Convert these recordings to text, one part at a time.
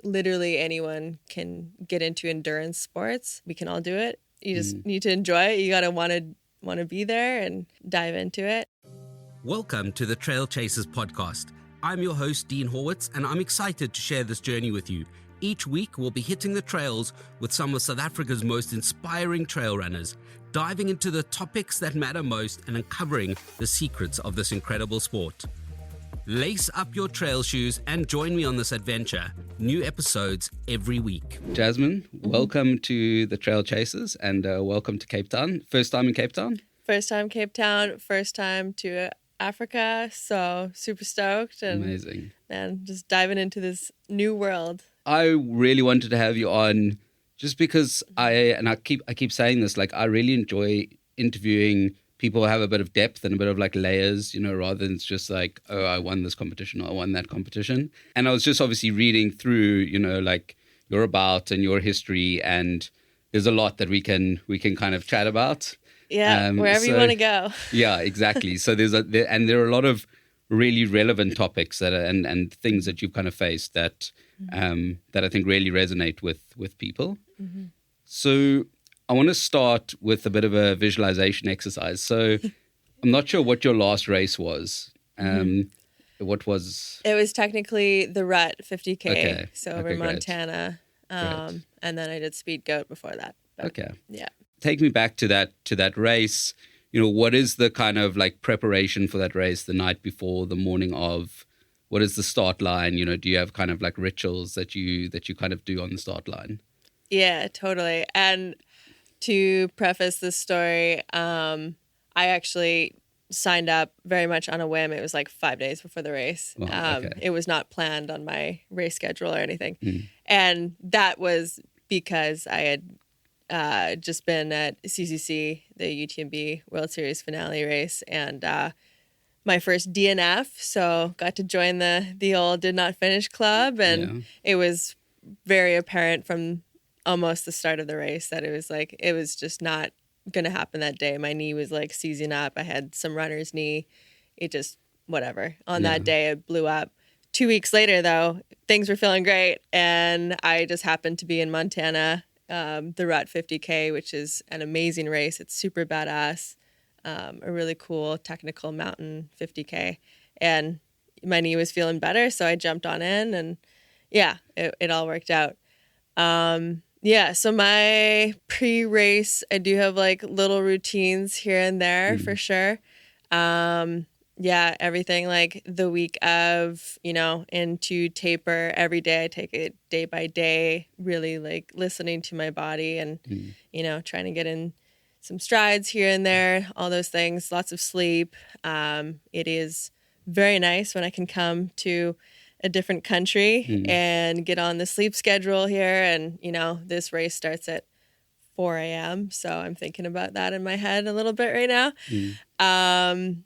literally anyone can get into endurance sports. We can all do it. You just need to enjoy it. You got to want to be there and dive into it. Welcome to the Trail Chasers podcast. I'm your host, Dean Horwitz, and I'm excited to share this journey with you. Each week, we'll be hitting the trails with some of South Africa's most inspiring trail runners, diving into the topics that matter most and uncovering the secrets of this incredible sport. Lace up your trail shoes and join me on this adventure. New episodes every week. Jazmine, welcome to the Trail Chasers and welcome to Cape Town. First time in Cape Town? First time Cape Town, first time to Africa, so super stoked. And amazing. Man, just diving into this new world. I really wanted to have you on just because I keep saying this, like I really enjoy interviewing people who have a bit of depth and a bit of like layers, rather than it's just like, oh, I won this competition or I won that competition. And I was just obviously reading through, like your about and your history, and there's a lot that we can kind of chat about. Yeah, wherever you want to go. Yeah, exactly. So there are a lot of really relevant topics that are, and things that you've kind of faced that that I think really resonate with people. Mm-hmm. So I want to start with a bit of a visualization exercise. So I'm not sure what your last race was. What was? It was technically the Rut 50K, okay. Over in Montana. And then I did Speed Goat before that. But, okay. Yeah. Take me back to that race. What is the kind of like preparation for that race the night before, the morning of? What is the start line? Do you have kind of like rituals that you kind of do on the start line? Yeah, totally. And to preface this story, I actually signed up very much on a whim. It was like 5 days before the race. Wow, okay. It was not planned on my race schedule or anything. And that was because I had just been at CCC, the UTMB World Series finale race, and my first DNF. So got to join the old did not finish club. And It was very apparent from almost the start of the race that it was just not going to happen that day. My knee was like seizing up. I had some runner's knee. It just, whatever. On that day, it blew up. 2 weeks later, though, things were feeling great. And I just happened to be in Montana, the Rut 50K, which is an amazing race. It's super badass. A really cool technical mountain 50K. And my knee was feeling better, so I jumped on in, and it all worked out. So my pre-race, I do have like little routines here and there for sure. Everything like the week of, into taper every day. I take it day by day, really like listening to my body and, trying to get in some strides here and there, all those things, lots of sleep. It is very nice when I can come to a different country and get on the sleep schedule here. And, this race starts at 4 a.m. So I'm thinking about that in my head a little bit right now. I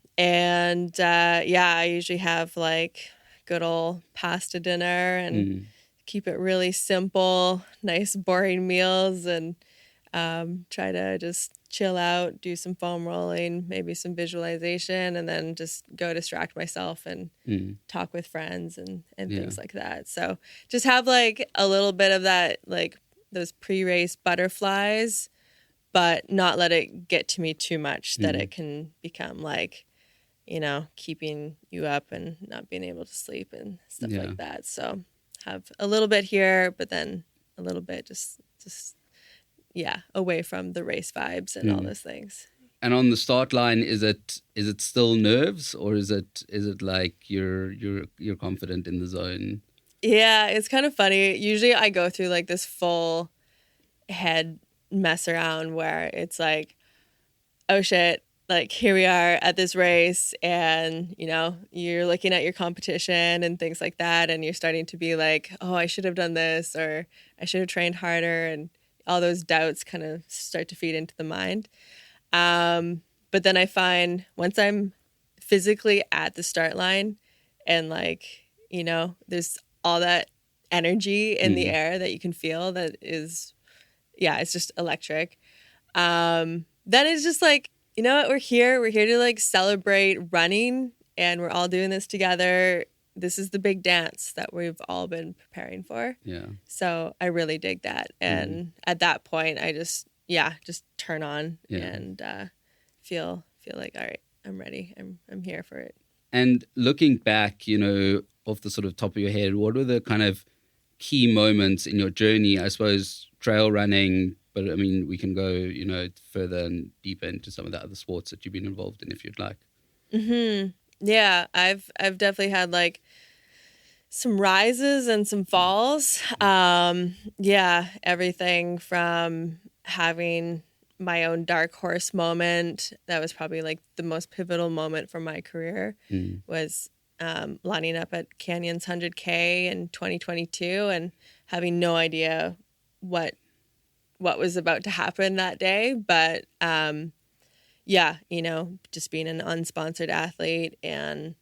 usually have like good old pasta dinner and keep it really simple, nice boring meals, and try to just chill out, do some foam rolling, maybe some visualization, and then just go distract myself and talk with friends and things like that. So just have like a little bit of that, like those pre-race butterflies, but not let it get to me too much that it can become like, keeping you up and not being able to sleep and stuff like that. So have a little bit here, but then a little bit just away from the race vibes and all those things. And on the start line, is it still nerves, or is it like you're confident in the zone? Yeah, it's kind of funny. Usually I go through like this full head mess around where it's like, oh shit, like here we are at this race, and you're looking at your competition and things like that, and you're starting to be like, oh, I should have done this, or I should have trained harder, and all those doubts kind of start to feed into the mind. But then I find once I'm physically at the start line and there's all that energy in the air that you can feel that is, it's just electric. Then it's just like, we're here to like celebrate running, and we're all doing this together. this is the big dance that we've all been preparing for. Yeah. So I really dig that. And at that point, I just turn on and feel like, all right, I'm ready. I'm here for it. And looking back, off the sort of top of your head, what were the kind of key moments in your journey? I suppose trail running, but I mean, we can go, further and deeper into some of the other sports that you've been involved in if you'd like. Mm-hmm. Yeah, I've definitely had like some rises and some falls. Everything from having my own dark horse moment. That was probably like the most pivotal moment for my career was lining up at Canyon's 100K in 2022 and having no idea what was about to happen that day. But just being an unsponsored athlete and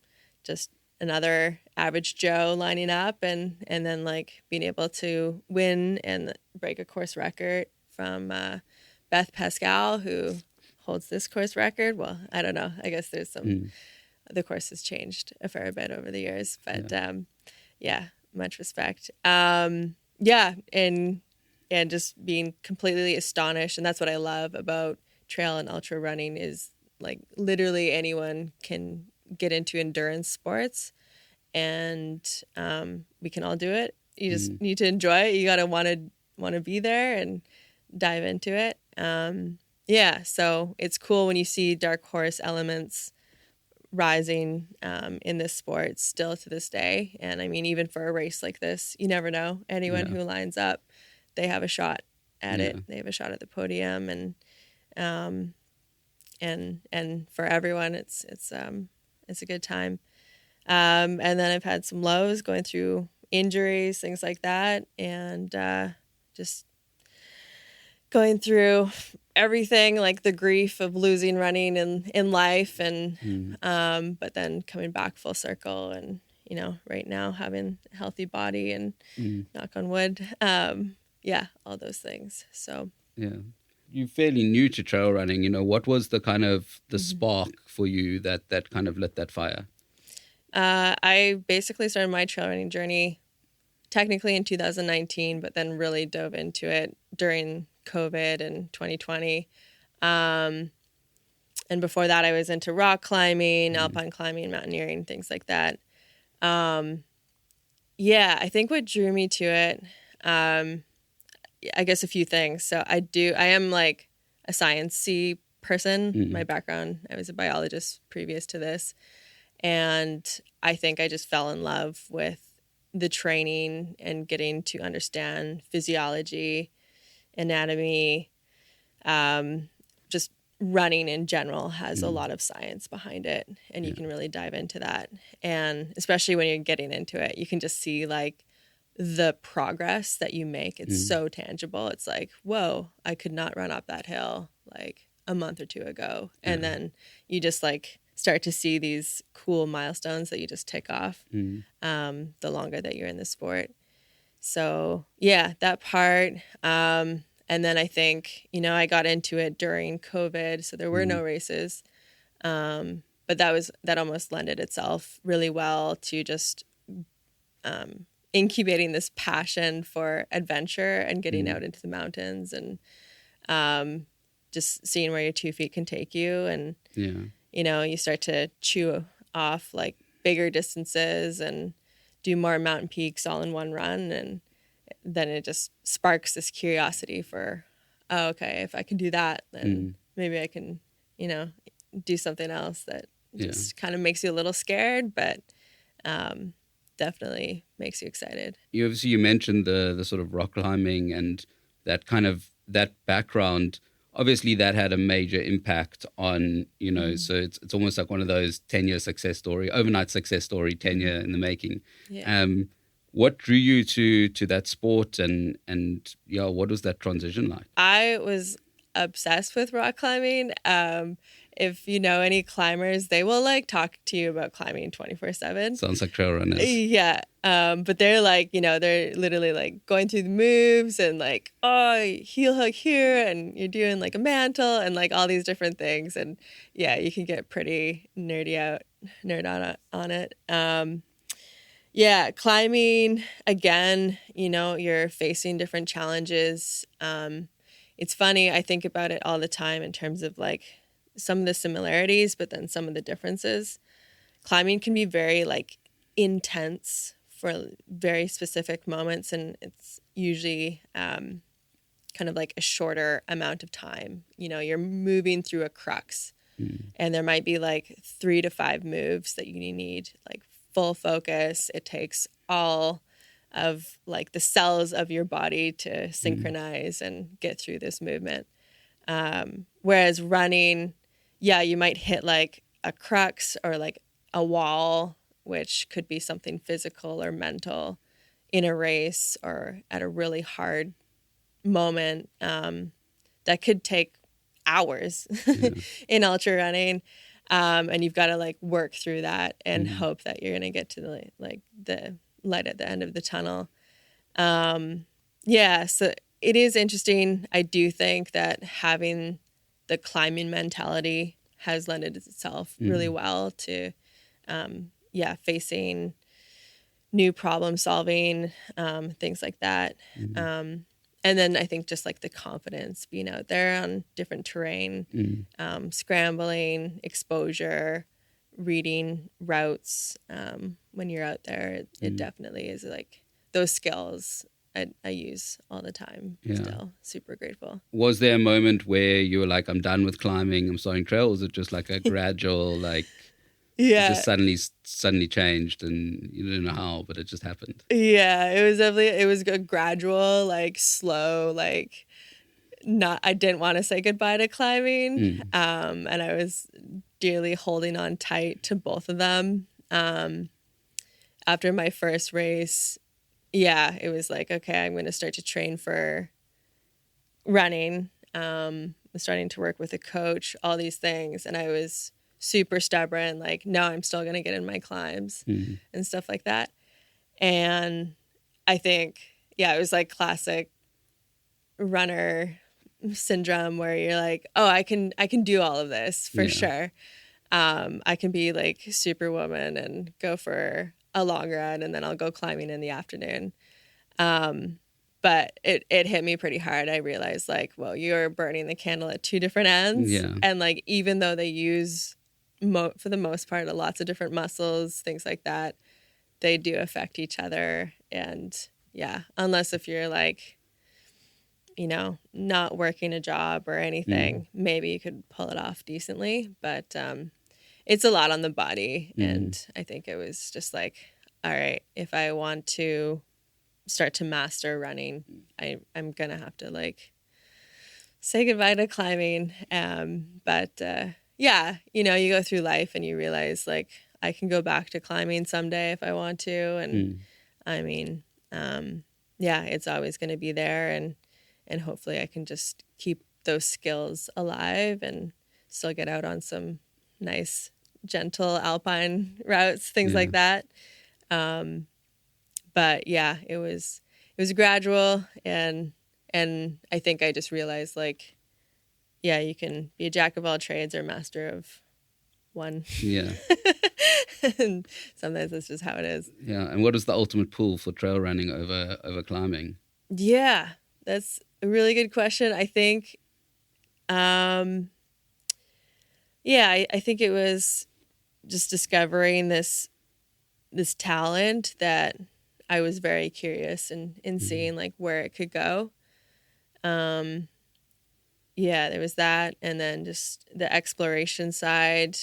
just another average Joe lining up and then like being able to win and break a course record from Beth Pascal, who holds this course record. Well, I don't know. I guess there's some, the course has changed a fair bit over the years, but much respect. And just being completely astonished. And that's what I love about trail and ultra running is like literally anyone can get into endurance sports and we can all do it. You just need to enjoy it. You got to want to be there and dive into it. So it's cool when you see dark horse elements rising in this sport still to this day. And I mean, even for a race like this, you never know. Anyone who lines up, they have a shot at it. They have a shot at the podium, and for everyone, it's a good time. And then I've had some lows going through injuries, things like that, and just going through everything, like the grief of losing running in life, and but then coming back full circle, and right now having a healthy body and knock on wood, all those things. So you're fairly new to trail running. What was the kind of the spark for you that kind of lit that fire? I basically started my trail running journey technically in 2019, but then really dove into it during COVID in 2020. And before that, I was into rock climbing, alpine climbing, mountaineering, things like that. I think what drew me to it, I guess a few things. So I am like a sciencey person. My background, I was a biologist previous to this. And I think I just fell in love with the training and getting to understand physiology, anatomy, just running in general has a lot of science behind it, and you can really dive into that. And especially when you're getting into it, you can just see like the progress that you make. It's so tangible. It's like, whoa, I could not run up that hill like a month or two ago. And then you just like start to see these cool milestones that you just tick off the longer that you're in the sport. So that part. And then I think, I got into it during COVID, so there were no races. But that almost lended itself really well to just incubating this passion for adventure and getting out into the mountains and just seeing where your 2 feet can take you. And, you start to chew off like bigger distances and do more mountain peaks all in one run. And then it just sparks this curiosity for, oh, okay, if I can do that, then maybe I can, do something else that just kind of makes you a little scared, but definitely makes you excited. You mentioned the sort of rock climbing and that kind of that background. Obviously, that had a major impact on, so it's almost like one of those 10-year success story, overnight success story, 10-year in the making. Yeah. What drew you to that sport and what was that transition like? I was obsessed with rock climbing. If you know any climbers, they will like talk to you about climbing 24/7. Sounds like trail runners. Yeah. But they're like, they're literally like going through the moves and like, oh, heel hook here, and you're doing like a mantle and like all these different things. And you can get pretty nerd out on it. Yeah, climbing, again, you're facing different challenges. It's funny, I think about it all the time in terms of like some of the similarities, but then some of the differences. Climbing can be very like intense for very specific moments, and it's usually kind of like a shorter amount of time. You're moving through a crux, and there might be like 3 to 5 moves that you need, like full focus. It takes all of like the cells of your body to synchronize and get through this movement. Whereas running, yeah, you might hit like a crux or like a wall, which could be something physical or mental in a race or at a really hard moment that could take hours in ultra running. And you've got to like work through that and hope that you're going to get to the light at the end of the tunnel. So it is interesting. I do think that having the climbing mentality has lended itself really well to, facing new problem solving, things like that. And then I think just like the confidence, being out there on different terrain, scrambling, exposure, reading routes. When you're out there, it definitely is like those skills I use all the time. Yeah. Still super grateful. Was there a moment where you were like, I'm done with climbing, I'm starting trail? Or was it just like a gradual, like, yeah, it just suddenly changed and you didn't know how, but it just happened? Yeah, it was a gradual, like slow, like I didn't want to say goodbye to climbing. And I was dearly holding on tight to both of them. After my first race, it was like, okay, I'm going to start to train for running. I'm starting to work with a coach, all these things. And I was super stubborn, like, no, I'm still going to get in my climbs and stuff like that. And I think, it was like classic runner syndrome where you're like, oh, I can do all of this for sure. I can be like superwoman and go for a long run, and then I'll go climbing in the afternoon. But it hit me pretty hard. I realized like, well, you're burning the candle at 2 different ends. Yeah. And like, even though they use for the most part, lots of different muscles, things like that, they do affect each other. And unless if you're like, not working a job or anything, maybe you could pull it off decently. But it's a lot on the body. And I think it was just like, all right, if I want to start to master running, I'm going to have to like say goodbye to climbing. You go through life and you realize like I can go back to climbing someday if I want to. And I mean, it's always going to be there. And hopefully I can just keep those skills alive and still get out on some nice, gentle alpine routes, things like that. But it was gradual. And I think I just realized like, you can be a jack of all trades or master of one. Yeah. And sometimes that's just how it is. Yeah. And what is the ultimate pull for trail running over climbing? Yeah, that's a really good question. I think, I think it was just discovering this talent that I was very curious in seeing like where it could go. There was that. And then just the exploration side,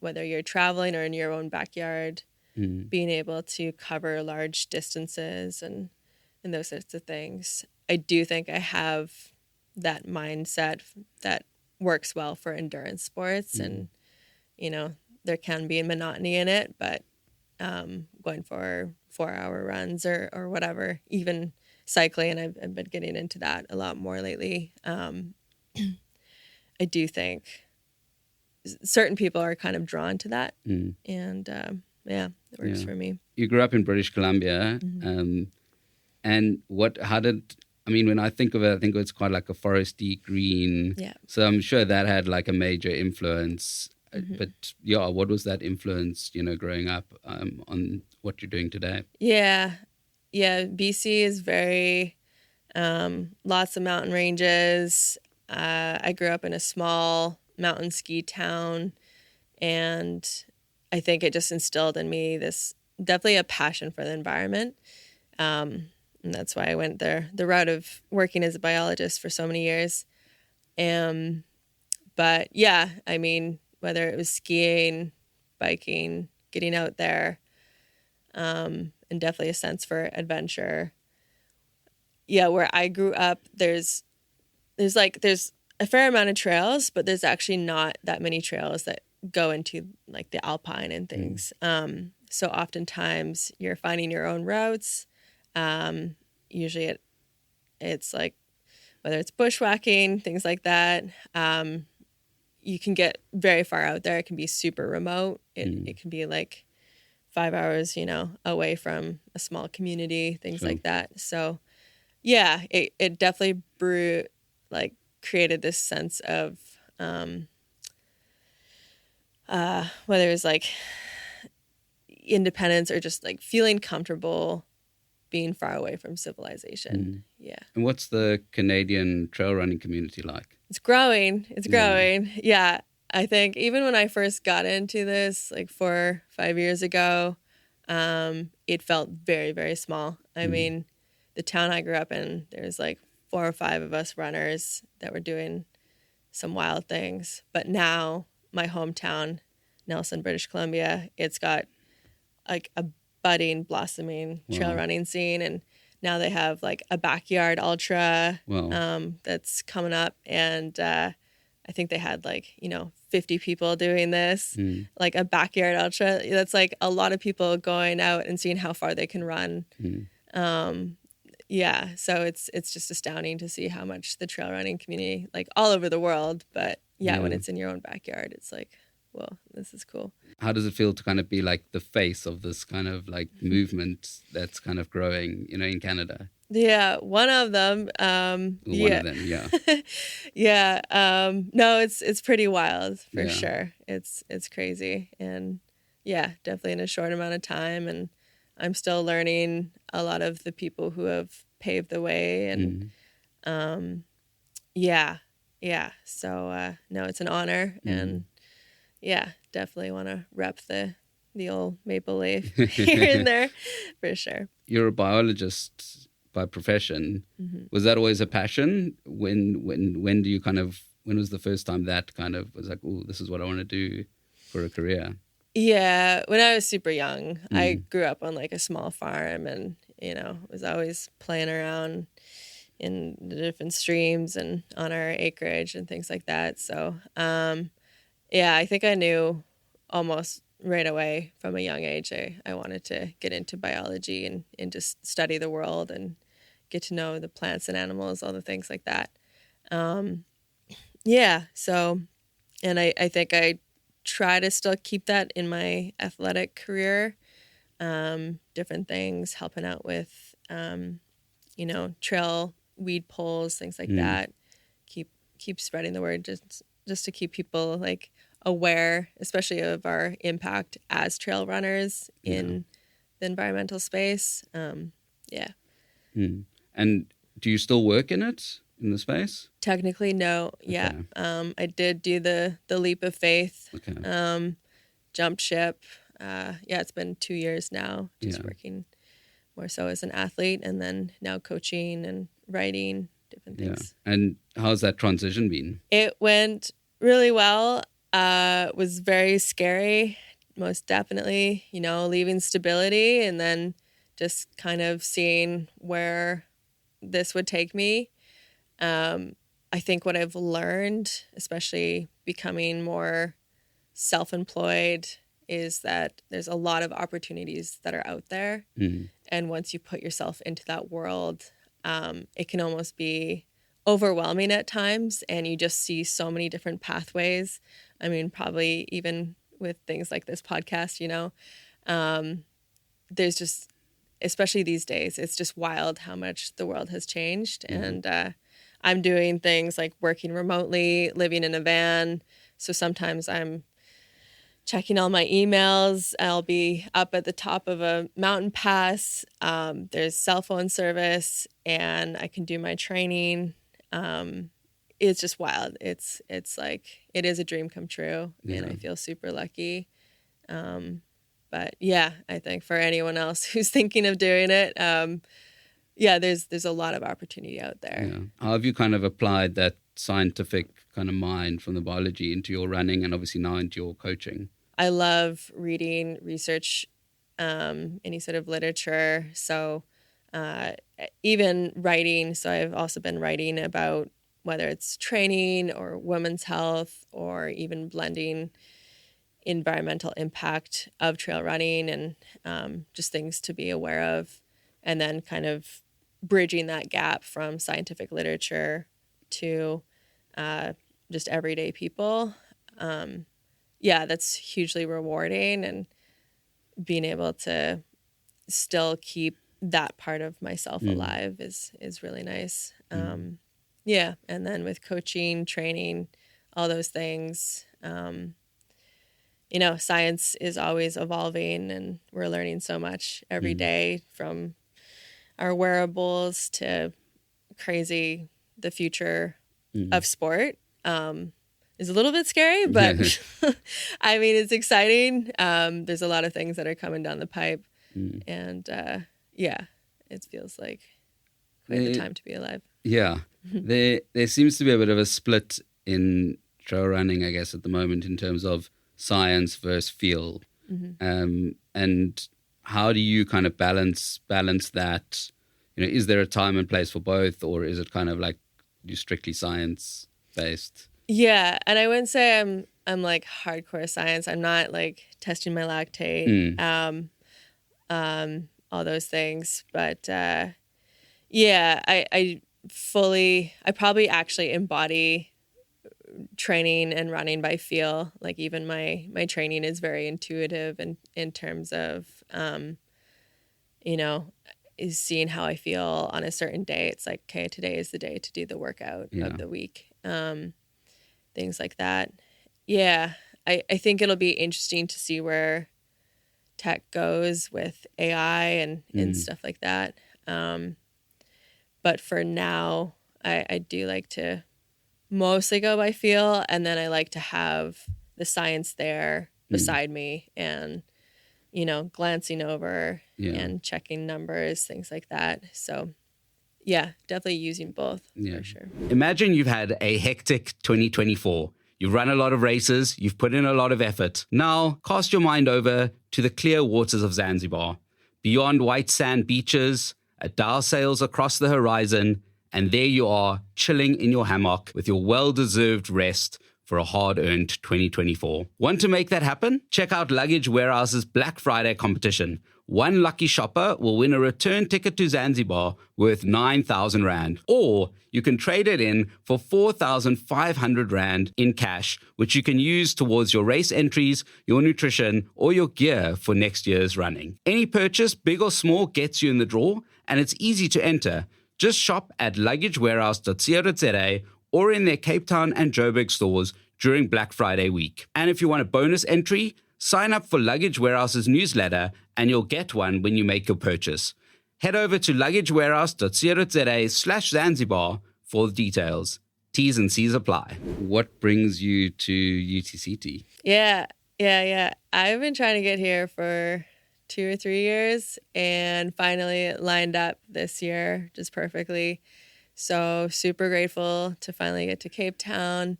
whether you're traveling or in your own backyard, being able to cover large distances and those sorts of things. I do think I have that mindset that works well for endurance sports. And, there can be a monotony in it, but going for 4-hour runs or whatever, even cycling, and I've been getting into that a lot more lately. I do think certain people are kind of drawn to that. And it works for me. You grew up in British Columbia. And when I think of it, I think it's quite like a foresty green. Yeah. So I'm sure that had like a major influence. But yeah, what was that influence, growing up, on what you're doing today? Yeah. BC is very, lots of mountain ranges. I grew up in a small mountain ski town, and I think it just instilled in me this definitely a passion for the environment. And that's why I went the route of working as a biologist for so many years. But yeah, I mean, whether it was skiing, biking, getting out there, and definitely a sense for adventure. Yeah, where I grew up, there's a fair amount of trails, but there's actually not that many trails that go into like the alpine and things. So oftentimes you're finding your own routes. Usually it's like, whether it's bushwhacking, things like that. You can get very far out there. It can be super remote. It can be like 5 hours, away from a small community, things like that. So yeah, it definitely created this sense of, whether it was like independence or just like feeling comfortable being far away from civilization. Yeah. And what's the Canadian trail running community like? It's growing. Yeah. I think even when I first got into this, like 4 or 5 years ago, it felt very, very small. I mean, the town I grew up in, there's like 4 or 5 of us runners that were doing some wild things. But now my hometown, Nelson, British Columbia, it's got like a budding, blossoming trail running scene. And now they have like a backyard ultra that's coming up. And I think they had 50 people doing this, like a backyard ultra. That's like a lot of people going out and seeing how far they can run. Yeah, so it's just astounding to see how much the trail running community, like all over the world, but when it's in your own backyard, it's like, whoa, this is cool. How does it feel to kind of be like the face of this kind of like movement that's kind of growing, in Canada? Yeah, one of them. One of them, yeah. Yeah. No, it's pretty wild for sure. It's crazy, and definitely in a short amount of time, and I'm still learning a lot of the people who have paved the way, and So no, it's an honor, and definitely want to rep the old maple leaf here and there for sure. You're a biologist by profession. Was that always a passion? When do you when was the first time that kind of was like, oh, this is what I want to do for a career? Yeah, when I was super young, I grew up on like a small farm, and was always playing around in the different streams and on our acreage and things like that. So I think I knew almost right away from a young age I wanted to get into biology and just study the world and get to know the plants and animals, all the things like that. So, and I think I try to still keep that in my athletic career, different things, helping out with, trail weed pulls, things like that. Keep spreading the word just to keep people like aware, especially of our impact as trail runners in the environmental space. And do you still work in the space? Technically, no. Yeah. Okay. I did do the leap of faith. Okay. Jump ship. It's been 2 years now, just working more so as an athlete, and then now coaching and writing, different things. Yeah. And how's that transition been? It went really well. Was very scary, most definitely, leaving stability and then just kind of seeing where this would take me. I think what I've learned, especially becoming more self-employed, is that there's a lot of opportunities that are out there. And once you put yourself into that world, it can almost be overwhelming at times, and you just see so many different pathways. I mean, probably even with things like this podcast, there's just, especially these days, it's just wild how much the world has changed. And I'm doing things like working remotely, living in a van. So sometimes I'm checking all my emails. I'll be up at the top of a mountain pass. There's cell phone service, and I can do my training. It's just wild. It's like, it is a dream come true, and I feel super lucky. But yeah, I think for anyone else who's thinking of doing it, there's a lot of opportunity out there. Yeah. How have you kind of applied that scientific kind of mind from the biology into your running and obviously now into your coaching? I love reading, research, any sort of literature. So even writing. So I've also been writing about whether it's training or women's health, or even blending environmental impact of trail running and just things to be aware of, and then kind of bridging that gap from scientific literature to just everyday people. That's hugely rewarding, and being able to still keep that part of myself alive is really nice. And then with coaching, training, all those things, science is always evolving, and we're learning so much every day, from our wearables to the future of sport. Is a little bit scary, but I mean, it's exciting. There's a lot of things that are coming down the pipe, and it feels like quite the time to be alive. Yeah, there seems to be a bit of a split in trail running, I guess, at the moment, in terms of science versus feel. And how do you kind of balance that? Is there a time and place for both, or is it kind of like you strictly science based? Yeah, and I wouldn't say I'm like hardcore science. I'm not like testing my lactate, all those things. But I probably actually embody training and running by feel. Like, even my training is very intuitive, and in terms of is seeing how I feel on a certain day. It's like, okay, today is the day to do the workout of the week. Things like that. Yeah, I think it'll be interesting to see where tech goes with AI and stuff like that. But for now, I do like to mostly go by feel, and then I like to have the science there beside me, and glancing over and checking numbers, things like that. So yeah, definitely using both for sure. Imagine you've had a hectic 2024. You've run a lot of races. You've put in a lot of effort. Now, cast your mind over to the clear waters of Zanzibar. Beyond white sand beaches, a dial sails across the horizon, and there you are, chilling in your hammock with your well-deserved rest for a hard-earned 2024. Want to make that happen? Check out Luggage Warehouse's Black Friday competition. One lucky shopper will win a return ticket to Zanzibar worth 9,000 Rand. Or you can trade it in for 4,500 Rand in cash, which you can use towards your race entries, your nutrition, or your gear for next year's running. Any purchase, big or small, gets you in the draw, and it's easy to enter. Just shop at luggagewarehouse.co.za or in their Cape Town and Joburg stores during Black Friday week. And if you want a bonus entry, sign up for Luggage Warehouse's newsletter and you'll get one when you make your purchase. Head over to luggagewarehouse.co.za/Zanzibar for the details. T's and C's apply. What brings you to UTCT? Yeah. I've been trying to get here for 2 or 3 years, and finally it lined up this year just perfectly. So super grateful to finally get to Cape Town.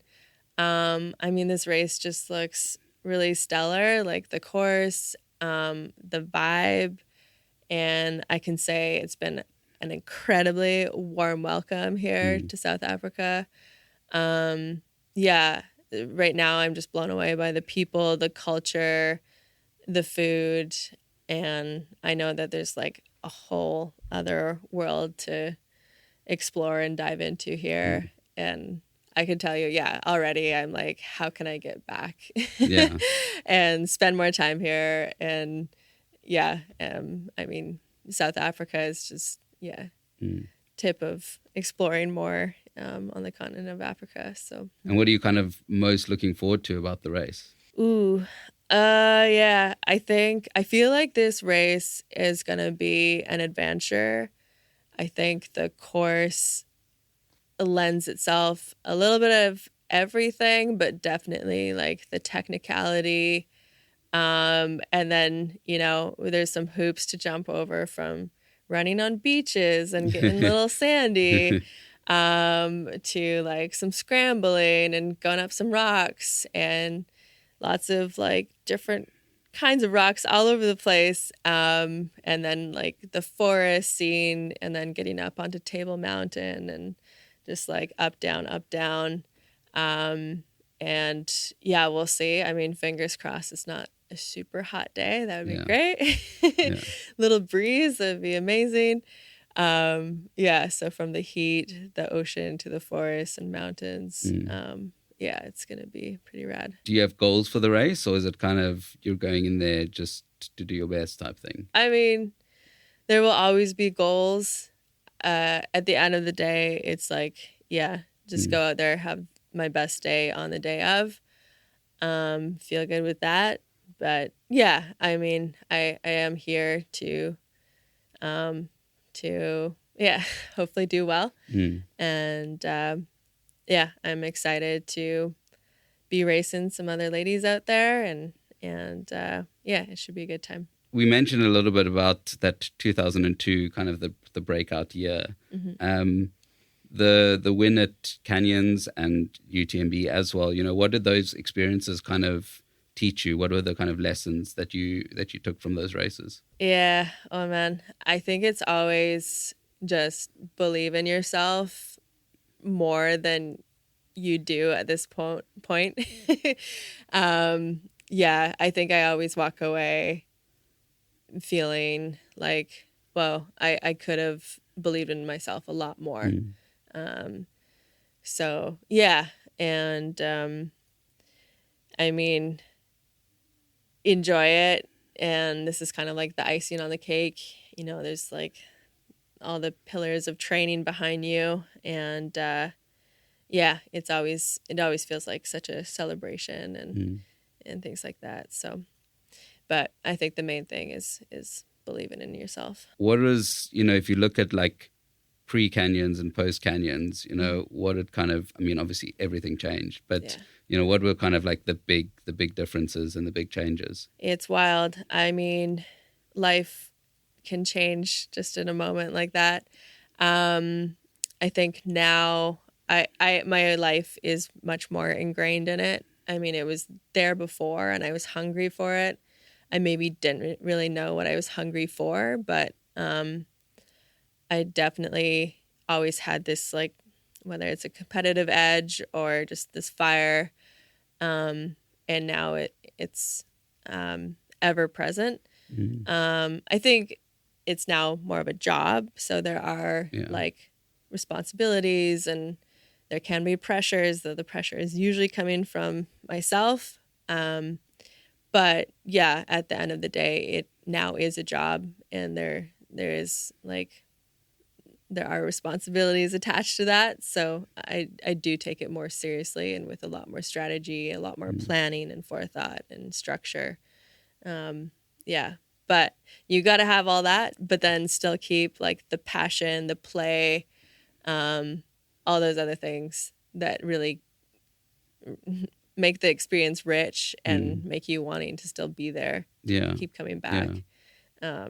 This race just looks really stellar, like the course, the vibe, and I can say it's been an incredibly warm welcome here to South Africa. Right now I'm just blown away by the people, the culture, the food, and I know that there's like a whole other world to explore and dive into here. And I can tell you, already I'm like, how can I get back and spend more time here? And South Africa is just, tip of exploring more on the continent of Africa. So. And what are you kind of most looking forward to about the race? Yeah, I feel like this race is going to be an adventure. I think the course lends itself a little bit of everything, but definitely like the technicality. And then, there's some hoops to jump over, from running on beaches and getting a little sandy, to like some scrambling and going up some rocks, and lots of like different kinds of rocks all over the place. And then like the forest scene, and then getting up onto Table Mountain, and just like up, down, up, down. And yeah, we'll see. I mean, fingers crossed it's not a super hot day. That would be great. Yeah. Little breeze, that would be amazing. Yeah, so from the heat, the ocean, to the forest and mountains. Yeah, it's going to be pretty rad. Do you have goals for the race, or is it kind of you're going in there just to do your best type thing? I mean, there will always be goals. At the end of the day, it's like, yeah, just go out there, have my best day on the day of. Feel good with that. But yeah, I mean, I am here to hopefully do well. And yeah, I'm excited to be racing some other ladies out there, and yeah, it should be a good time. We mentioned a little bit about that 2002, kind of the breakout year. The win at Canyons and UTMB as well. What did those experiences kind of teach you? What were the kind of lessons that you took from those races? Yeah. Oh man, I think it's always just believe in yourself more than you do at this point. Yeah, I think I always walk away feeling like, well, I could have believed in myself a lot more. So yeah, and I mean, enjoy it. And this is kind of like the icing on the cake. There's like all the pillars of training behind you, and yeah, it always feels like such a celebration and things like that. So, but I think the main thing is believing in yourself. What was, if you look at like pre-Canyons and post-Canyons, what it kind of, I mean, obviously everything changed, but what were kind of like the big differences and the big changes? It's wild. I mean, life can change just in a moment like that. I think now my life is much more ingrained in it. I mean, it was there before and I was hungry for it. I maybe didn't really know what I was hungry for, but I definitely always had this, like, whether it's a competitive edge or just this fire. And now it's ever present. I think it's now more of a job. So there are like responsibilities and there can be pressures, though the pressure is usually coming from myself. But yeah, at the end of the day, it now is a job, and there are responsibilities attached to that. So I do take it more seriously and with a lot more strategy, a lot more planning and forethought and structure. Yeah. But you got to have all that, but then still keep like the passion, the play, all those other things that really make the experience rich and make you wanting to still be there. Yeah. Keep coming back. Yeah.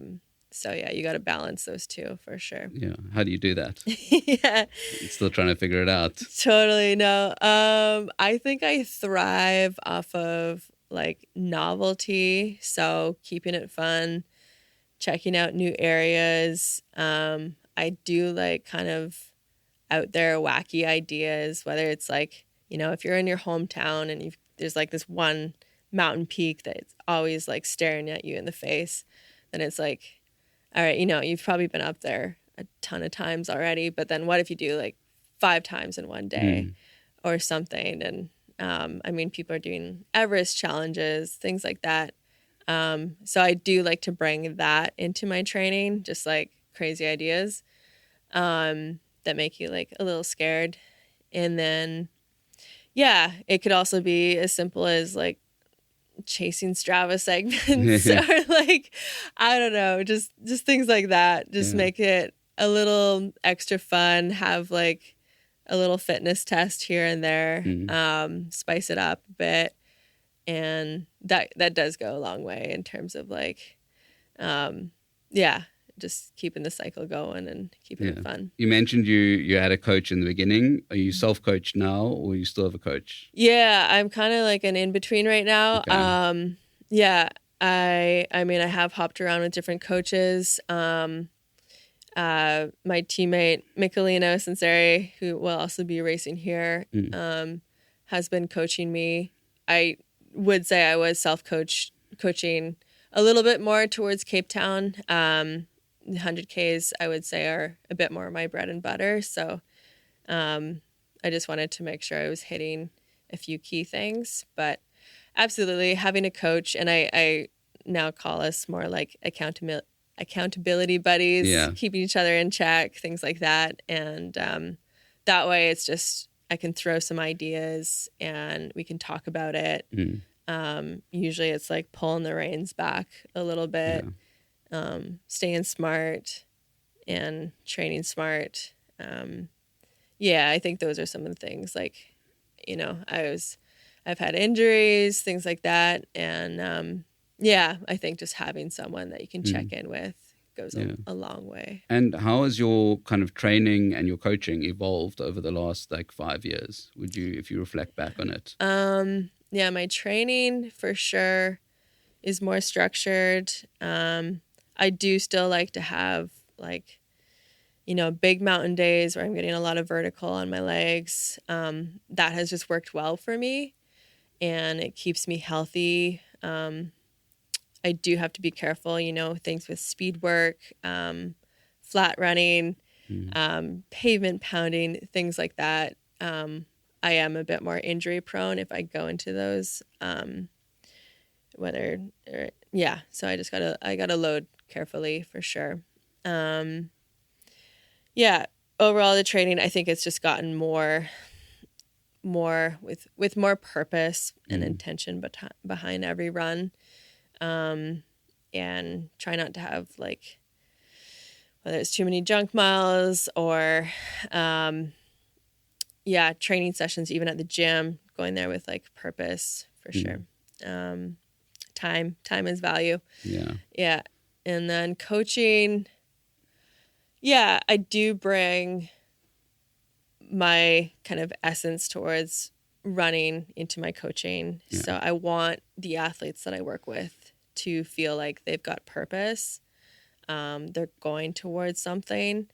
So yeah, you got to balance those two for sure. Yeah. How do you do that? Yeah. I'm still trying to figure it out. Totally. No. I think I thrive off of like novelty. So keeping it fun, checking out new areas. I do like kind of out there wacky ideas, whether it's like, if you're in your hometown and there's like this one mountain peak that's always like staring at you in the face, then it's like, all right, you've probably been up there a ton of times already, but then what if you do like 5 times in one day or something? And I mean, people are doing Everest challenges, things like that. So I do like to bring that into my training, just like crazy ideas that make you like a little scared. And then, yeah, it could also be as simple as like chasing Strava segments or like, I don't know, just things like that. Just make it a little extra fun, have like a little fitness test here and there, spice it up a bit. And that does go a long way in terms of like, just keeping the cycle going and keeping it fun. You mentioned you had a coach in the beginning. Are you self-coached now, or you still have a coach? Yeah, I'm kind of like an in-between right now. Okay. I mean, I have hopped around with different coaches. My teammate, Michelino Sinceri, who will also be racing here, has been coaching me. I would say I was coaching a little bit more towards Cape Town. 100Ks, I would say, are a bit more my bread and butter. So I just wanted to make sure I was hitting a few key things. But absolutely, having a coach, and I now call us more like accountability buddies, keeping each other in check, things like that. And that way it's just, I can throw some ideas and we can talk about it. Usually it's like pulling the reins back a little bit, staying smart and training smart. I think those are some of the things, like, you know, I've had injuries, things like that. And I think just having someone that you can check in with goes a long way. And how has your kind of training and your coaching evolved over the last like 5 years? Would you, if you reflect back on it? My training for sure is more structured. I do still like to have like, you know, big mountain days where I'm getting a lot of vertical on my legs. That has just worked well for me and it keeps me healthy. I do have to be careful, you know, things with speed work, flat running, pavement pounding, things like that. I am a bit more injury prone if I go into those, so I just gotta load carefully for sure. Overall the training, I think it's just gotten more with more purpose and intention behind every run. And try not to have like, whether it's too many junk miles or, training sessions, even at the gym, going there with like purpose for sure. Time is value. Yeah. And then coaching. Yeah, I do bring my kind of essence towards running into my coaching. So I want the athletes that I work with to feel like they've got purpose. They're going towards something,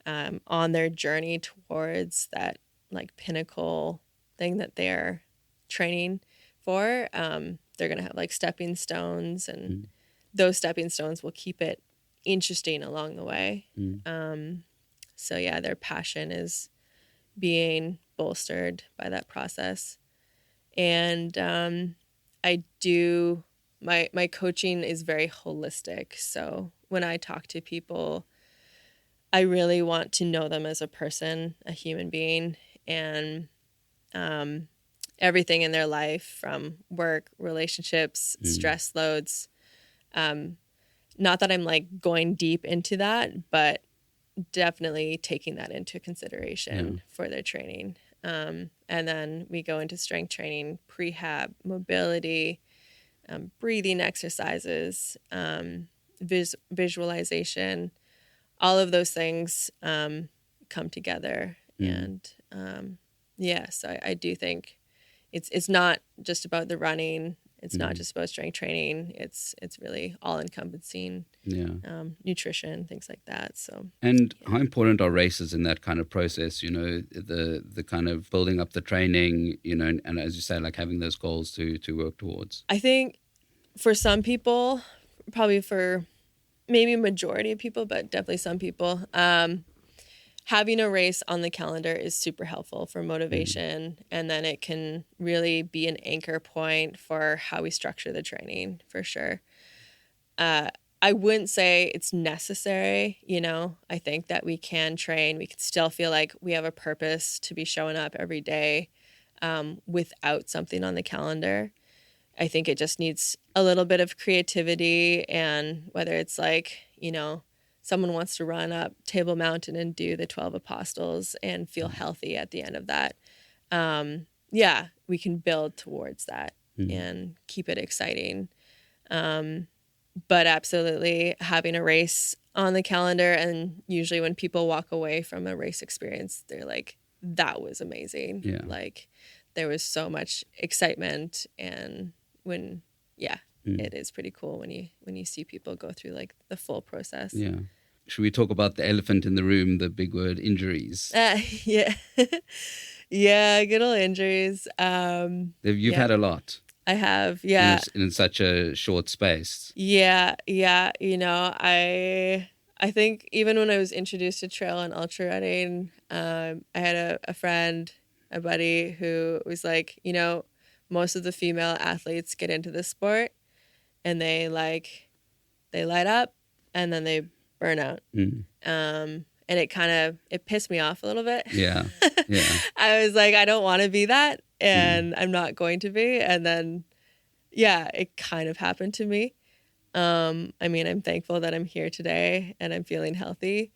on their journey towards that like pinnacle thing that they're training for. They're going to have like stepping stones, and those stepping stones will keep it interesting along the way. Their passion is being bolstered by that process. And my coaching is very holistic. So when I talk to people, I really want to know them as a person, a human being, and everything in their life, from work, relationships, stress loads. Not that I'm like going deep into that, but definitely taking that into consideration for their training. And then we go into strength training, prehab, mobility, breathing exercises, visualization. All of those things come together. And so I do think it's not just about the running. It's not just about strength training. It's really all encompassing. Nutrition, things like that. So, and how important are races in that kind of process? You know, the kind of building up the training. You know, and as you say, like having those goals to work towards. I think for some people, probably for maybe a majority of people, but definitely some people, having a race on the calendar is super helpful for motivation. And then it can really be an anchor point for how we structure the training, for sure. I wouldn't say it's necessary, you know. I think that we can train. We can still feel like we have a purpose to be showing up every day without something on the calendar. I think it just needs a little bit of creativity, and whether it's like, you know, someone wants to run up Table Mountain and do the 12 Apostles and feel healthy at the end of that. Yeah, we can build towards that and keep it exciting. But absolutely having a race on the calendar, and usually when people walk away from a race experience, they're like, that was amazing. Yeah. Like there was so much excitement, and when, it is pretty cool when you see people go through like the full process. Yeah. Should we talk about the elephant in the room, the big word, injuries? Yeah. Yeah, good old injuries. You've had a lot. I have, yeah. In such a short space. Yeah. You know, I think even when I was introduced to trail and ultra running, I had a friend, a buddy who was like, you know, most of the female athletes get into this sport and they light up and then they burn out. And it pissed me off a little bit. Yeah. I was like, I don't want to be that, and I'm not going to be. And then, it kind of happened to me. I mean, I'm thankful that I'm here today and I'm feeling healthy.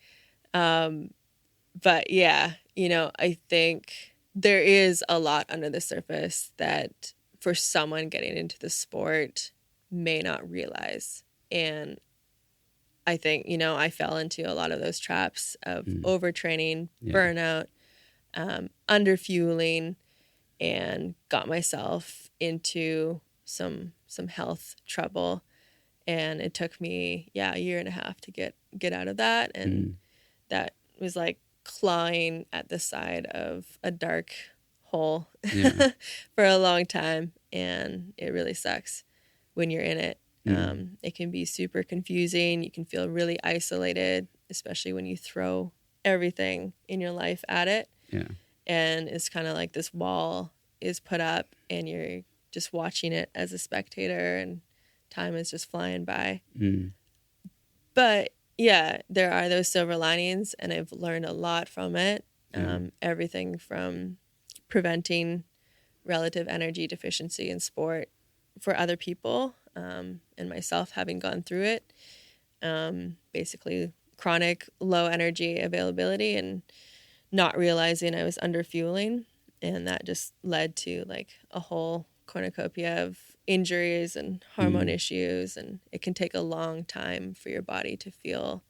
But yeah, you know, I think there is a lot under the surface that for someone getting into the sport may not realize. And I think, you know, I fell into a lot of those traps of overtraining, burnout, underfueling, and got myself into some health trouble. And it took me, a year and a half to get out of that. And that was like clawing at the side of a dark hole for a long time. And it really sucks when you're in it. It can be super confusing. You can feel really isolated, especially when you throw everything in your life at it. Yeah. And it's kind of like this wall is put up and you're just watching it as a spectator, and time is just flying by. But yeah, there are those silver linings, and I've learned a lot from it. Everything from preventing relative energy deficiency in sport for other people, and myself having gone through it. Basically chronic low energy availability and not realizing I was underfueling, and that just led to like a whole cornucopia of injuries and hormone issues, and it can take a long time for your body to feel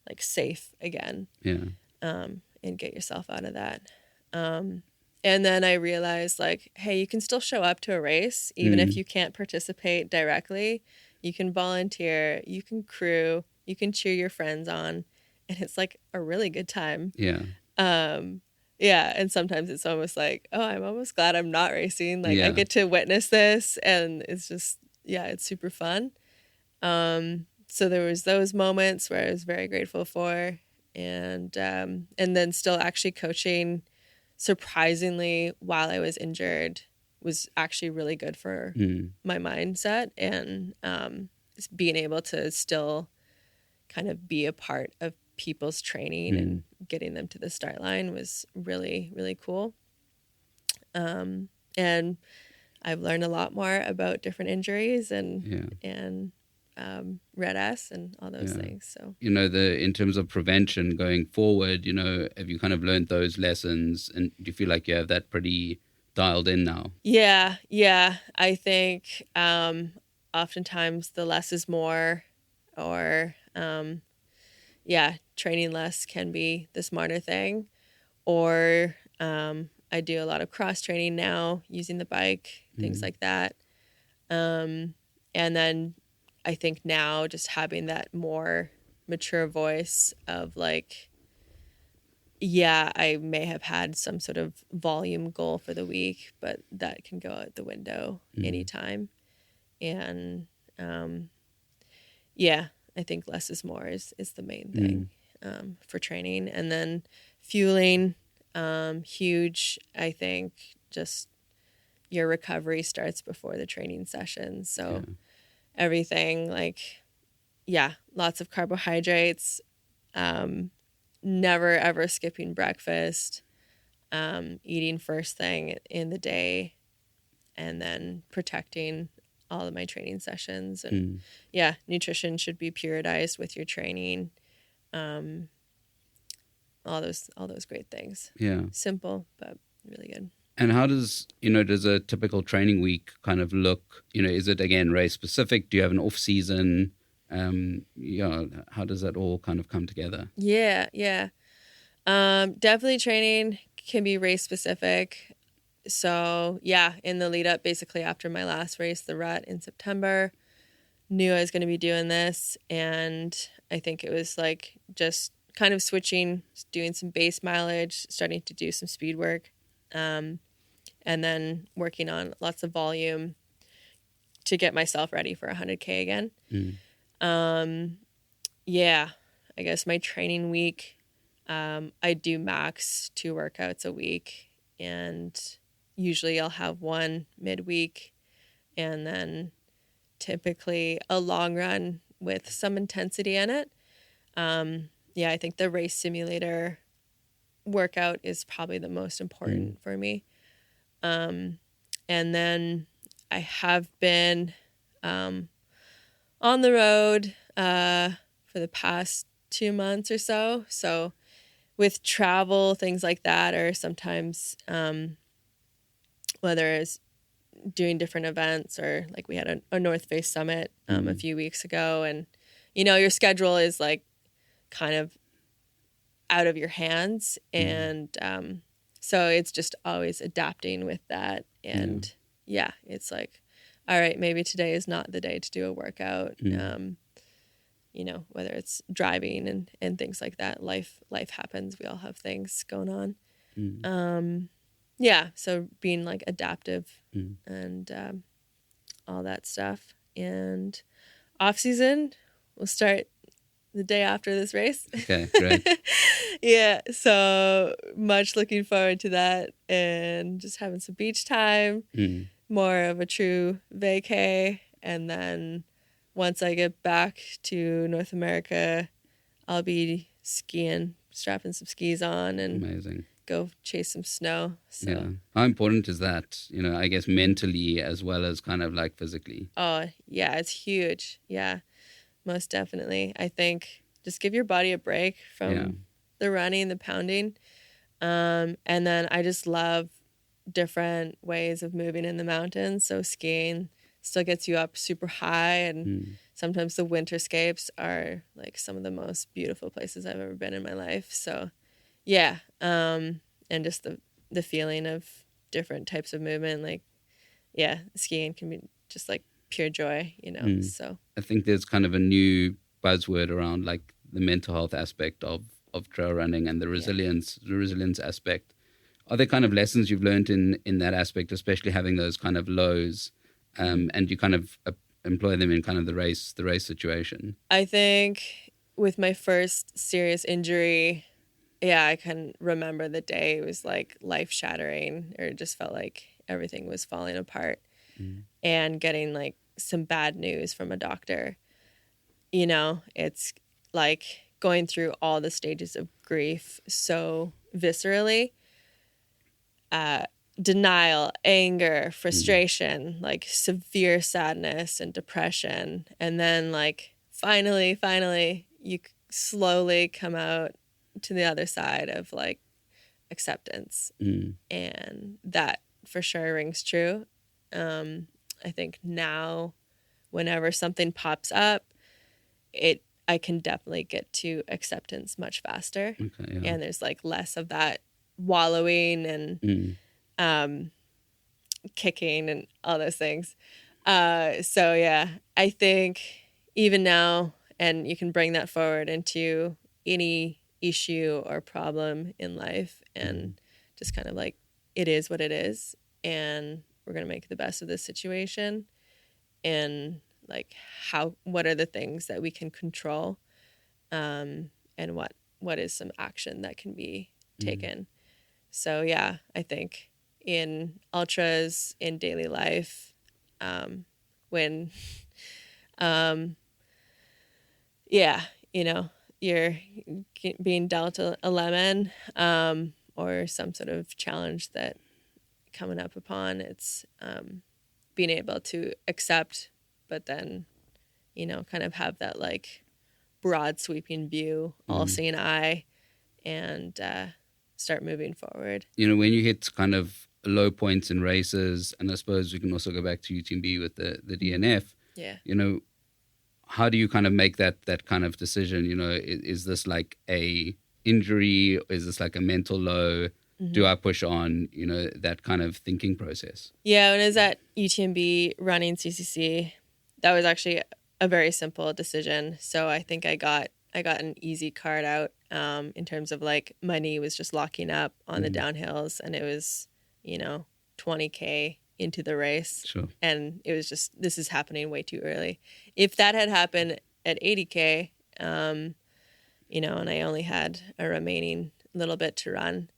like safe again. And get yourself out of that. And then I realized, like, hey, you can still show up to a race even if you can't participate directly. You can volunteer, you can crew, you can cheer your friends on, and it's like a really good time. And sometimes it's almost like, oh, I'm almost glad I'm not racing. Like I get to witness this, and it's just, it's super fun. So there was those moments where I was very grateful for, and then still actually coaching, surprisingly, while I was injured, was actually really good for my mindset, and just being able to still kind of be a part of people's training and getting them to the start line was really, really cool. And I've learned a lot more about different injuries and red S and all those things. So, you know, in terms of prevention going forward, you know, have you kind of learned those lessons, and do you feel like you have that pretty dialed in now? Yeah. I think oftentimes the less is more, or training less can be the smarter thing. Or I do a lot of cross training now, using the bike, things like that. And then I think now just having that more mature voice of like, I may have had some sort of volume goal for the week, but that can go out the window anytime. And I think less is more is the main thing for training. And then fueling, huge. I think just your recovery starts before the training session. So everything like, lots of carbohydrates, never ever skipping breakfast, eating first thing in the day, and then protecting all of my training sessions. And nutrition should be periodized with your training. All those great things. Yeah. Simple, but really good. And how does a typical training week kind of look? Is it, again, race specific? Do you have an off season? How does that all kind of come together? Yeah. Definitely training can be race specific. So in the lead up, basically after my last race, the Rut in September, knew I was going to be doing this. And I think it was like just kind of switching, doing some base mileage, starting to do some speed work, and then working on lots of volume to get myself ready for 100K again. I guess my training week, I do max 2 workouts a week, and usually I'll have one midweek and then typically a long run with some intensity in it. I think the race simulator workout is probably the most important for me. And then I have been on the road for the past 2 months or so. So with travel, things like that, or sometimes whether it's doing different events, or like we had a North Face Summit a few weeks ago, and your schedule is like kind of out of your hands, and so it's just always adapting with that. And it's like, all right, maybe today is not the day to do a workout. Whether it's driving and things like that, life happens. We all have things going on. So being like adaptive and all that stuff. And off season, we'll start the day after this race. Okay, great. So much looking forward to that, and just having some beach time, more of a true vacay. And then once I get back to North America, I'll be skiing, strapping some skis on, and amazing. Go chase some snow. So. Yeah. How important is that, I guess mentally as well as kind of like physically? Oh, yeah, it's huge. Yeah, most definitely. I think just give your body a break from the running, the pounding. And then I just love different ways of moving in the mountains. So skiing still gets you up super high, and sometimes the winterscapes are like some of the most beautiful places I've ever been in my life. So and just the feeling of different types of movement, like skiing can be just like pure joy, So I think there's kind of a new buzzword around like the mental health aspect of trail running and the resilience aspect. Are there kind of lessons you've learned in that aspect, especially having those kind of lows, and you kind of employ them in kind of the race situation? I think with my first serious injury, I can remember the day. It was like life-shattering, or it just felt like everything was falling apart. And getting like some bad news from a doctor, it's like going through all the stages of grief so viscerally. Denial, anger, frustration, like severe sadness and depression. And then like finally you slowly come out to the other side of like acceptance. And that for sure rings true. I think now whenever something pops up, I can definitely get to acceptance much faster. Okay, and there's like less of that wallowing and kicking and all those things. I think even now, and you can bring that forward into any issue or problem in life, and just kind of like, it is what it is, and we're going to make the best of this situation. And like, what are the things that we can control, and what is some action that can be taken. So I think in ultras, in daily life, when you're being dealt a lemon, or some sort of challenge that coming up upon, it's being able to accept, but then, kind of have that like broad sweeping view, all seeing eye, and start moving forward. When you hit kind of low points in races, and I suppose we can also go back to UTMB with the DNF, how do you kind of make that kind of decision? Is this like a injury? Is this like a mental low? Do I push on? That kind of thinking process. Yeah, when I was at UTMB running CCC, that was actually a very simple decision. So I think I got an easy card out in terms of like my knee was just locking up on the downhills, and it was 20K into the race. Sure. And it was just, this is happening way too early. If that had happened at 80K, and I only had a remaining little bit to run,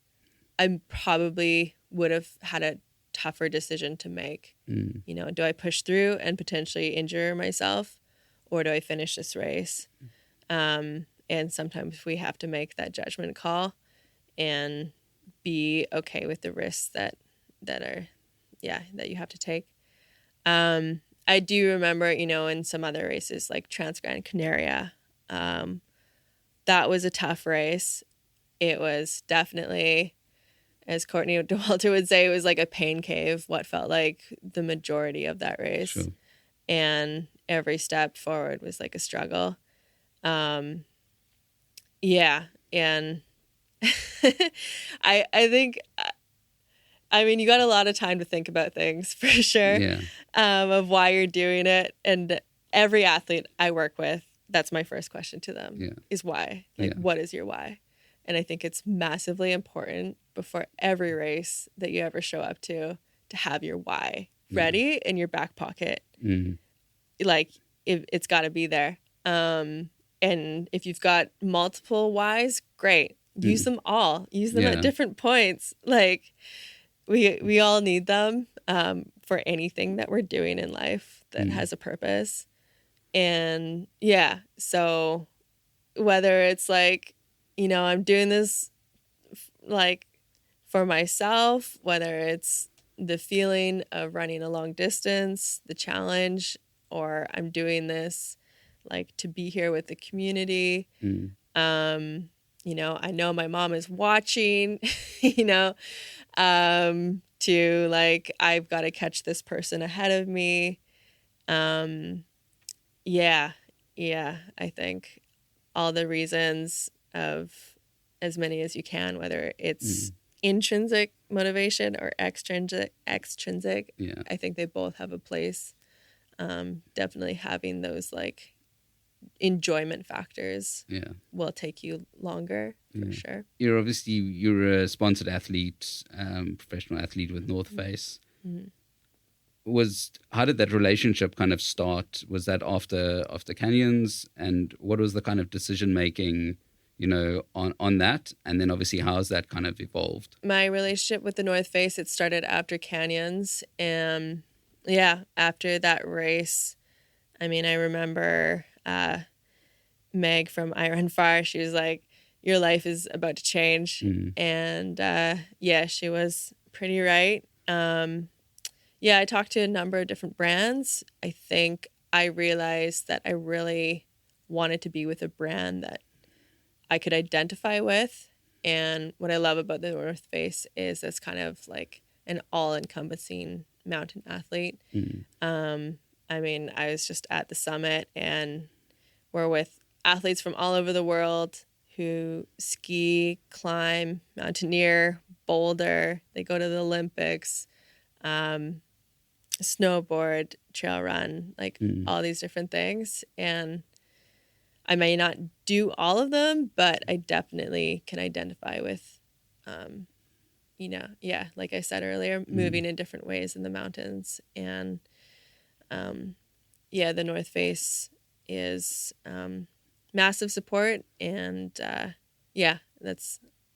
I probably would have had a tougher decision to make. Do I push through and potentially injure myself, or do I finish this race? And sometimes we have to make that judgment call and be okay with the risks that you have to take. I do remember, in some other races like Trans-Gran Canaria, that was a tough race. It was definitely, as Courtney DeWalter would say, it was like a pain cave, what felt like the majority of that race. Sure. And every step forward was like a struggle. And I think, you got a lot of time to think about things for sure, of why you're doing it. And every athlete I work with, that's my first question to them is why. What is your why? And I think it's massively important before every race that you ever show up to have your why ready in your back pocket. Like it's got to be there. And if you've got multiple whys, great. Use them all. Use them at different points. Like we all need them for anything that we're doing in life that has a purpose. And so whether it's like, I'm doing this like for myself, whether it's the feeling of running a long distance, the challenge, or I'm doing this like to be here with the community. I know my mom is watching, to like, I've got to catch this person ahead of me. I think all the reasons of as many as you can, whether it's intrinsic motivation or extrinsic. I think they both have a place. Definitely having those like enjoyment factors will take you longer for sure. You're a sponsored athlete, professional athlete with North Face. How did that relationship kind of start? Was that after Canyons, and what was the kind of decision making, on that? And then obviously how's that kind of evolved? My relationship with the North Face, it started after Canyons, and after that race, I remember Meg from Iron Fire, she was like, your life is about to change. And she was pretty right. I talked to a number of different brands. I think I realized that I really wanted to be with a brand that I could identify with. And what I love about the North Face is it's kind of like an all-encompassing mountain athlete. I was just at the summit, and we're with athletes from all over the world who ski, climb, mountaineer, boulder. They go to the Olympics, snowboard, trail run, like all these different things. And I may not do all of them, but I definitely can identify with, like I said earlier, moving in different ways in the mountains. And the North Face is massive support. And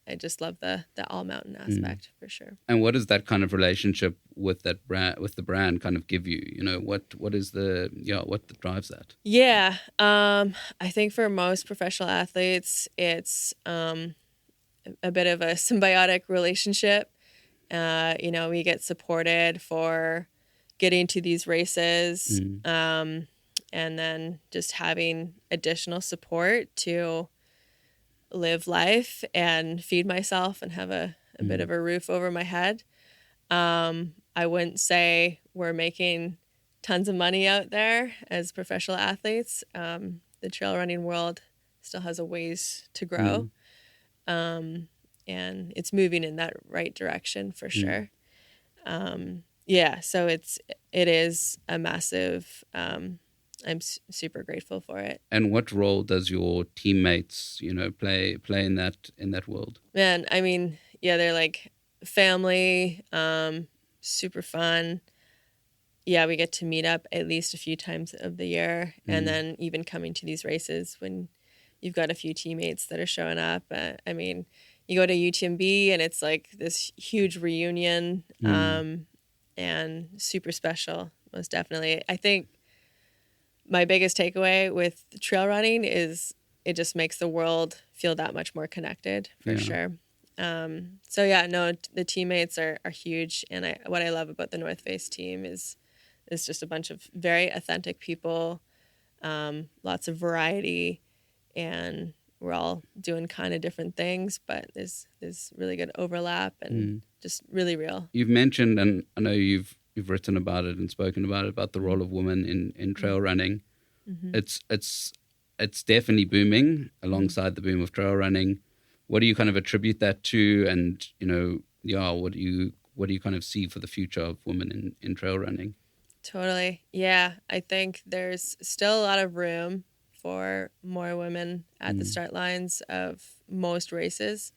I just love the all mountain aspect for sure. And what does that kind of relationship with the brand kind of give you? What drives that? Yeah. I think for most professional athletes, it's a bit of a symbiotic relationship. We get supported for, getting to these races, and then just having additional support to live life and feed myself and have a bit of a roof over my head. I wouldn't say we're making tons of money out there as professional athletes. The trail running world still has a ways to grow. And it's moving in that right direction for sure. So it is a massive, I'm super grateful for it. And what role does your teammates, play in that world? Man, I mean, yeah, they're like family, super fun. Yeah, we get to meet up at least a few times of the year. And then even coming to these races when you've got a few teammates that are showing up. I mean, you go to UTMB and it's like this huge reunion, and super special, most definitely. I think my biggest takeaway with trail running is it just makes the world feel that much more connected, for sure. The teammates are huge. And what I love about the North Face team is just a bunch of very authentic people, lots of variety, and we're all doing kind of different things, but there's really good overlap and just really real. You've mentioned, and I know you've written about it and spoken about the role of women in trail running. It's definitely booming alongside the boom of trail running. What do you kind of attribute that to? And what do you kind of see for the future of women in trail running? Totally. Yeah, I think there's still a lot of room for more women at the start lines of most races.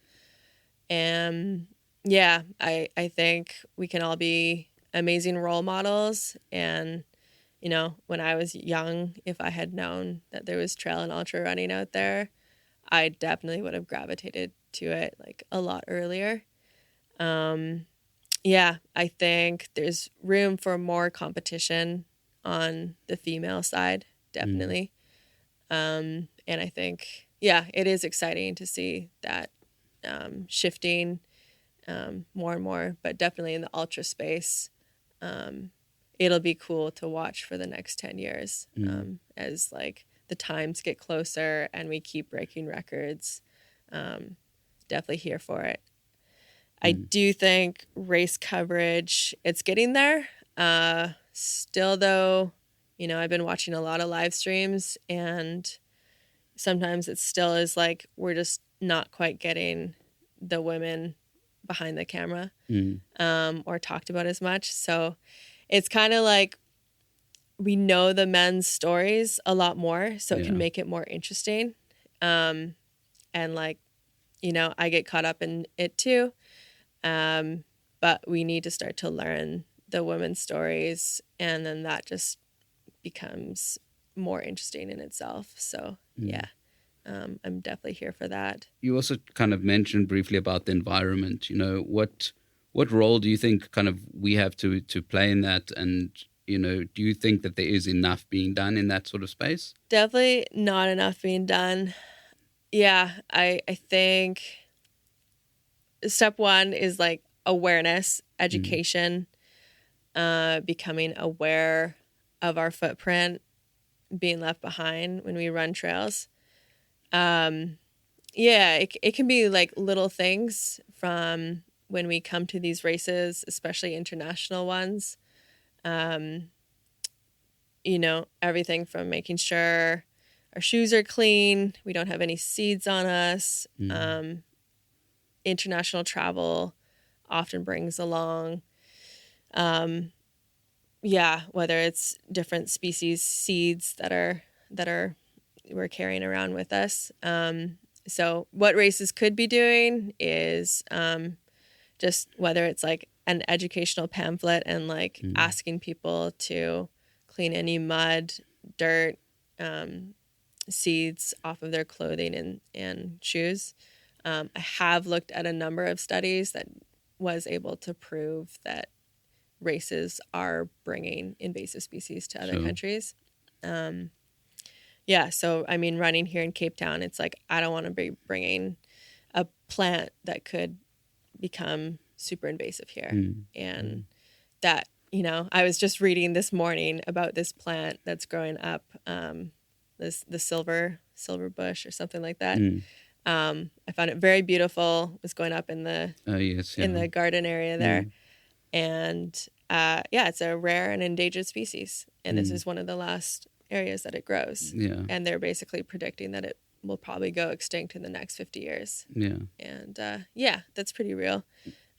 And yeah, I think we can all be amazing role models. And, when I was young, if I had known that there was trail and ultra running out there, I definitely would have gravitated to it like a lot earlier. I think there's room for more competition on the female side, definitely. And I think, it is exciting to see that shifting more and more, but definitely in the ultra space, it'll be cool to watch for the next 10 years as like the times get closer and we keep breaking records. Definitely here for it. I do think race coverage, it's getting there. Still though, I've been watching a lot of live streams and sometimes it still is like we're just not quite getting the women behind the camera or talked about as much. So it's kind of like we know the men's stories a lot more, so it can make it more interesting. And like, I get caught up in it too. But we need to start to learn the women's stories, and then that just becomes more interesting in itself. So I'm definitely here for that. You also kind of mentioned briefly about the environment. What role do you think kind of we have to play in that? And, do you think that there is enough being done in that sort of space? Definitely not enough being done. Yeah, I think step one is like awareness, education, becoming aware of our footprint, being left behind when we run trails. It can be like little things from when we come to these races, especially international ones. Everything from making sure our shoes are clean, we don't have any seeds on us. International travel often brings along, whether it's different species seeds that we're carrying around with us. So what races could be doing is just whether it's like an educational pamphlet and like asking people to clean any mud, dirt, seeds off of their clothing and shoes. I have looked at a number of studies that was able to prove that races are bringing invasive species to other countries. So I mean, running here in Cape Town, it's like I don't want to be bringing a plant that could become super invasive here, and that I was just reading this morning about this plant that's growing up, the silver bush or something like that. I found it very beautiful. It was going up in the in the garden area there, and it's a rare and endangered species, and this is one of the last areas that it grows. Yeah, and they're basically predicting that it will probably go extinct in the next 50 years. Yeah, and that's pretty real.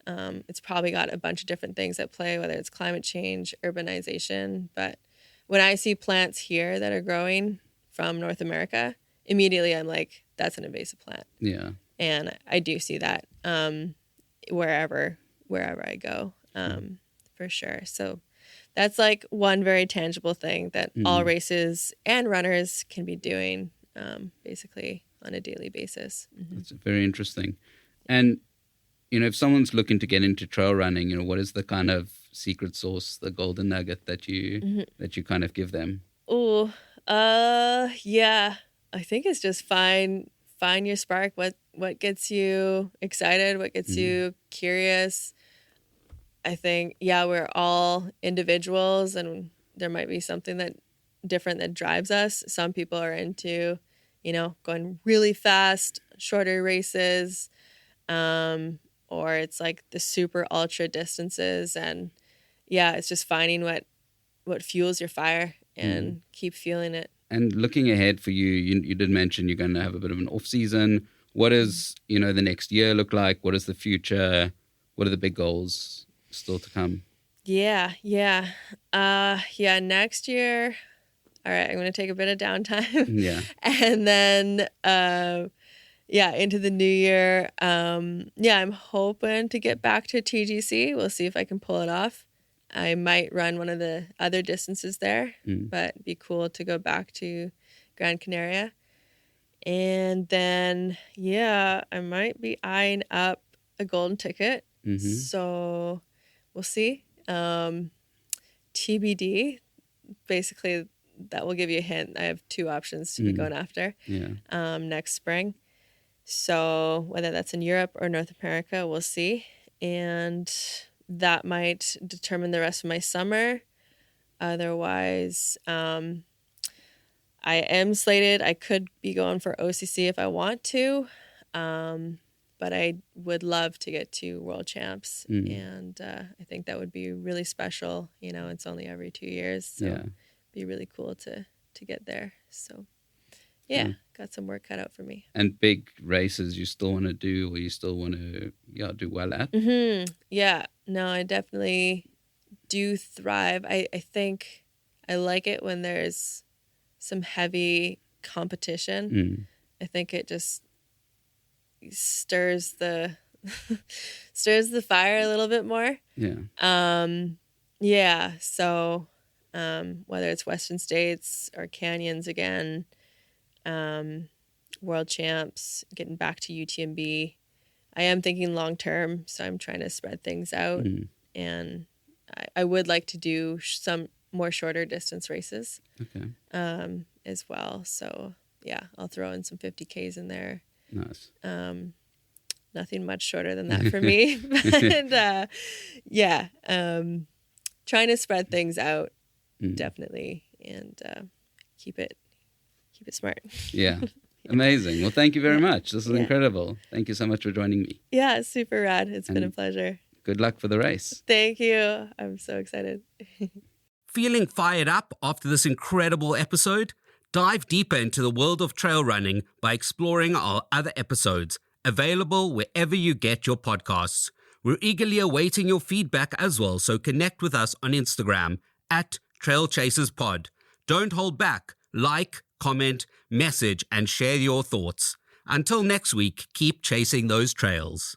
It's probably got a bunch of different things at play, whether it's climate change, urbanization. But when I see plants here that are growing from North America, immediately I'm like, that's an invasive plant. Yeah. And I do see that wherever I go, for sure. So that's like one very tangible thing that all races and runners can be doing basically on a daily basis. That's very interesting. And if someone's looking to get into trail running, what is the kind of secret sauce, the golden nugget that you kind of give them? Oh, I think it's just find your spark. What gets you excited? What gets you curious? I think, we're all individuals, and there might be something that different that drives us. Some people are into, going really fast, shorter races. Or it's like the super ultra distances, and it's just finding what fuels your fire and keep fueling it. And looking ahead for you, you did mention you're going to have a bit of an off season. What does the next year look like? What is the future? What are the big goals still to come? Next year. All right, I'm going to take a bit of downtime. Yeah, and then. Into the new year. I'm hoping to get back to TGC. We'll see if I can pull it off. I might run one of the other distances there, but it'd be cool to go back to Gran Canaria. And then, I might be eyeing up a golden ticket. So we'll see. TBD, basically, that will give you a hint. I have 2 options to be going after next spring. So whether that's in Europe or North America, we'll see. And that might determine the rest of my summer. Otherwise, I am slated. I could be going for OCC if I want to. But I would love to get to World Champs. And I think that would be really special. It's only every 2 years. So it'd be really cool to get there. So, got some work cut out for me. And big races you still want to do, or you still want to do well at? Yeah. No, I definitely do thrive. I think I like it when there's some heavy competition. I think it just stirs the fire a little bit more. So whether it's Western States or Canyons again, World Champs, getting back to UTMB. I am thinking long term, so I'm trying to spread things out. And I would like to do some more shorter distance races as well. So I'll throw in some 50Ks in there. Nice. Nothing much shorter than that for me. But trying to spread things out, definitely, and keep it smart. Yeah. Amazing. Well, thank you very much. This is incredible. Thank you so much for joining me. Yeah, super rad. It's been a pleasure. Good luck for the race. Thank you. I'm so excited. Feeling fired up after this incredible episode? Dive deeper into the world of trail running by exploring our other episodes, available wherever you get your podcasts. We're eagerly awaiting your feedback as well, so connect with us on Instagram @TrailChasersPod. Don't hold back. Like, comment, message, and share your thoughts. Until next week, keep chasing those trails.